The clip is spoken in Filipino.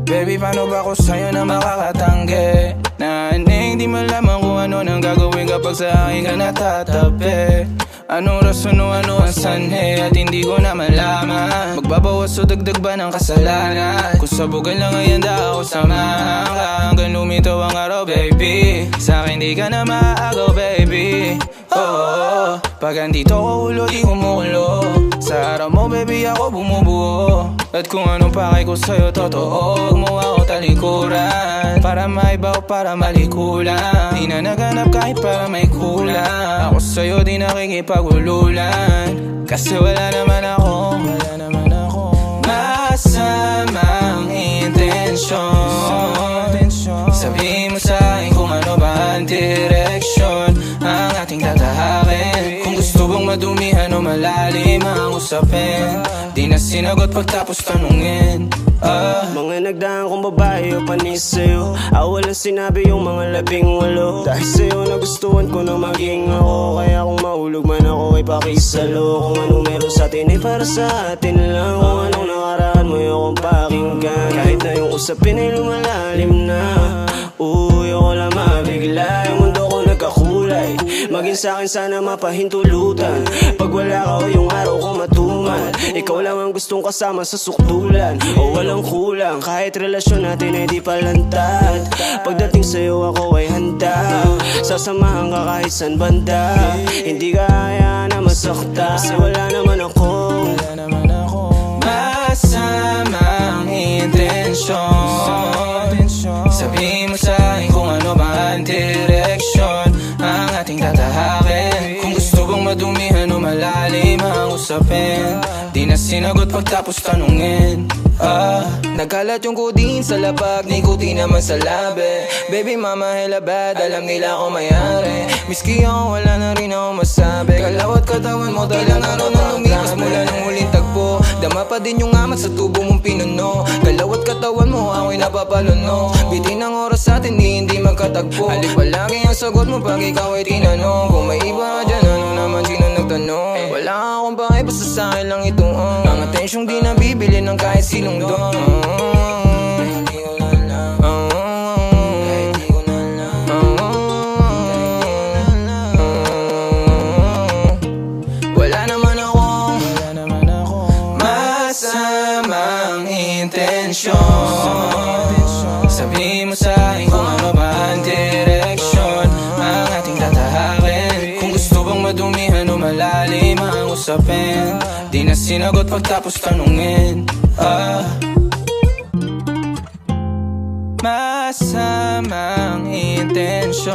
Baby, paano ba ako sa'yo na makakatanggi? Naning di malaman kung ano nang gagawin kapag sa akin ka natatabi. Anong rason o ano ang sanhe at hindi ko na malaman? Magbabawas o dagdag ba ng kasalanan? Kung sabugan lang ay handa ako samahan ka hanggang lumitaw ang araw, baby. Sa'kin di ka na maagaw, baby. Oh, pag andito ko ulo, di kumukulo. Sa araw mo, baby, ako bumubuo. At kung anong pakay ko sa'yo, totoo. Huwag mo ako talikuran, para maiba o para malikulan. Di na naghanap kahit para may kulang. Ako sa'yo di nakikipag-ululan, kasi wala naman akong masamang intensyon. Sabihin mo sa'kin kung ano ba ang direksyon ang ating tatahakin. Kung gusto bang madumihan o malalim ang usapin, di na sinagot pagtapos tanungin. Mga nagdaan kong babae o panis sa'yo, walang sinabi yung mga 18. Dahil sa'yo nagustuhan ko na maging ako, kaya kung mahulog man ako ay pakisalo. Kung anong meron sa'tin ay para sa atin lang. Kung anong nakaraan mo yung pakinggan, kahit na yung usapin ay lumalalim na. Uy, ako lang mabigla, yung mundo ko nagkakulay. Maging sa'kin sana mapahintulutan. Pag wala ka o yung araw ko matumal, ikaw lang ang gustong kasama sa sukdulan. O walang kulang, kahit relasyon natin ay di palantad. Pagdating sa'yo ako ay handa, sasamahan ka kahit san banda. Hindi ka kaya na masakta, kasi wala naman akong masamang intensyon. Sabihin mo sa'kin kung ano ba ang direksyon ang ating tatahakin. Kung gusto bang madumihan o malalim ang usapin, di na sinagot pagtapos tanungin. Nagkalat yung codeine sa lapag, nikutin naman sa labi. Baby mama hella bad, alam nila ako mayari. Miski ako wala na rin ako masabi. Kalawat katawan mo ilang araw na lumipas mula nung huling tagpo. Dama pa din yung amat sa tubo mong pinuno. Kalawat katawan mo ako'y napapaluno. Bitin ang oras sa atin hindi magkatagpo. Halik palagi ang sagot mo pag ikaw ay tinanong. Kung may iba ka dyan, ano naman sino nagtanong? Wala akong pakay, basta sa'kin lang itong ang atensyong di nabibili ng kahit sinong doon. Wala naman akong masamang intensyon. Sabihin mo sa'kin kung ano ba ang direksyon ang ating tatahakin. Kung gusto bang madumihan o malalim ang usapin, di na sinagot pagtapos tanungin. Masamang intensyon.